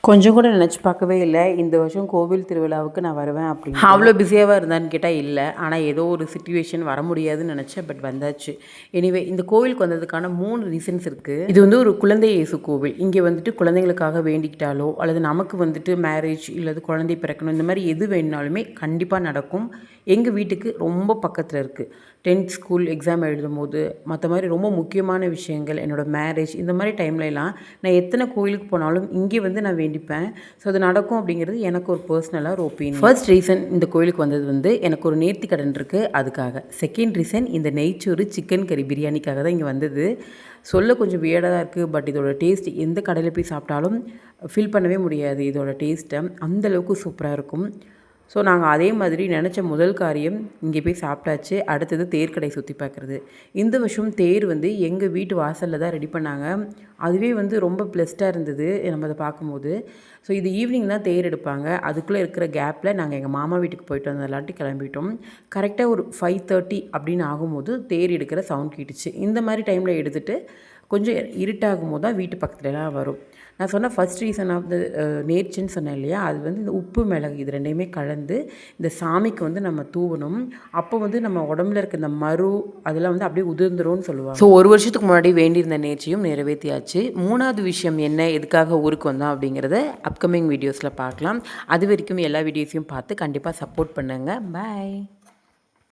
கொஞ்சம் கூட நினச்சி பார்க்கவே இல்லை இந்த வருஷம் கோவில் திருவிழாவுக்கு நான் வருவேன் அப்படின்னு. அவ்வளோ பிஸியாகவே இருந்தான்னு கேட்டால் இல்லை, ஆனால் ஏதோ ஒரு சிச்சுவேஷன் வர முடியாதுன்னு நினச்சேன். பட் வந்தாச்சு. எனிவே இந்த கோவிலுக்கு வந்ததுக்கான 3 ரீசன்ஸ் இருக்குது. இது வந்து ஒரு குழந்தை இயேசு கோவில். இங்கே வந்துட்டு குழந்தைங்களுக்காக வேண்டிக்கிட்டாலோ அல்லது நமக்கு வந்துட்டு மேரேஜ் இல்லது குழந்தை பிறக்கணும் இந்த மாதிரி எது வேணுனாலுமே கண்டிப்பாக நடக்கும். எங்கள் வீட்டுக்கு ரொம்ப பக்கத்தில் இருக்குது. 10th ஸ்கூல் எக்ஸாம் எழுதும் போது மற்ற மாதிரி ரொம்ப முக்கியமான விஷயங்கள், என்னோடய மேரேஜ் இந்த மாதிரி டைம்லலாம் நான் எத்தனை கோயிலுக்கு போனாலும் இங்கே வந்து நான் வேண்டிப்பேன். ஸோ அது நடக்கும் அப்படிங்கிறது எனக்கு ஒரு பர்சனலாக ஒரு ஒப்பீனியன். ஃபர்ஸ்ட் ரீசன் இந்த கோயிலுக்கு வந்தது வந்து எனக்கு ஒரு நேர்த்தி கடன் இருக்குது அதுக்காக. செகண்ட் ரீசன் இந்த நெய்ச்சோறு சிக்கன் கறி பிரியாணிக்காக தான் இங்கே வந்தது. சொல்ல கொஞ்சம் வியர்டாக தான் இருக்குது. பட் இதோட டேஸ்ட் எந்த கடையில் போய் சாப்பிட்டாலும் ஃபீல் பண்ணவே முடியாது இதோட டேஸ்ட்டை. அந்தளவுக்கு சூப்பராக இருக்கும். ஸோ நாங்கள் அதே மாதிரி நினச்ச முதல் காரியம் இங்கே போய் சாப்பிட்டாச்சு. அடுத்தது தேர்க்கடை சுற்றி பார்க்குறது. இந்த வருஷம் தேர் வந்து எங்கள் வீட்டு வாசலில் தான் ரெடி பண்ணாங்க. அதுவே வந்து ரொம்ப ப்ளஸ்டாக இருந்தது நம்ம அதை பார்க்கும்போது. ஸோ இது ஈவினிங் தான் தேர் எடுப்பாங்க. அதுக்குள்ளே இருக்கிற கேப்பில் நாங்கள் எங்கள் மாமா வீட்டுக்கு போயிட்டு வந்ததெல்லாட்டி கிளம்பிட்டோம். கரெக்டாக ஒரு 5:30 அப்படின்னு ஆகும்போது தேர் எடுக்கிற சவுண்ட் கேட்டுச்சு. இந்த மாதிரி டைமில் எடுத்துகிட்டு கொஞ்சம் இருட்டாகும் போது தான் வீட்டு பக்கத்துலலாம் வரும். நான் சொன்ன ஃபஸ்ட் ரீசன் ஆஃப் த நேர்ச்சின்னு சொன்னேன் இல்லையா, அது வந்து இந்த உப்பு மிளகு இது ரெண்டையுமே கலந்து இந்த சாமிக்கு வந்து நம்ம தூவணும். அப்போ வந்து நம்ம உடம்புல இருக்க இந்த மரு அதெல்லாம் வந்து அப்படியே உதிர்ந்துரும்னு சொல்லுவாங்க. ஸோ ஒரு வருஷத்துக்கு முன்னாடி வேண்டியிருந்த நேர்ச்சியும் நிறைவேற்றியாச்சு. 3வது விஷயம் என்ன, எதுக்காக ஊருக்கு வந்தோம் அப்படிங்கிறத அப்கமிங் வீடியோஸில் பார்க்கலாம். அது வரைக்கும் எல்லா வீடியோஸையும் பார்த்து கண்டிப்பாக சப்போர்ட் பண்ணுங்கள். பாய்.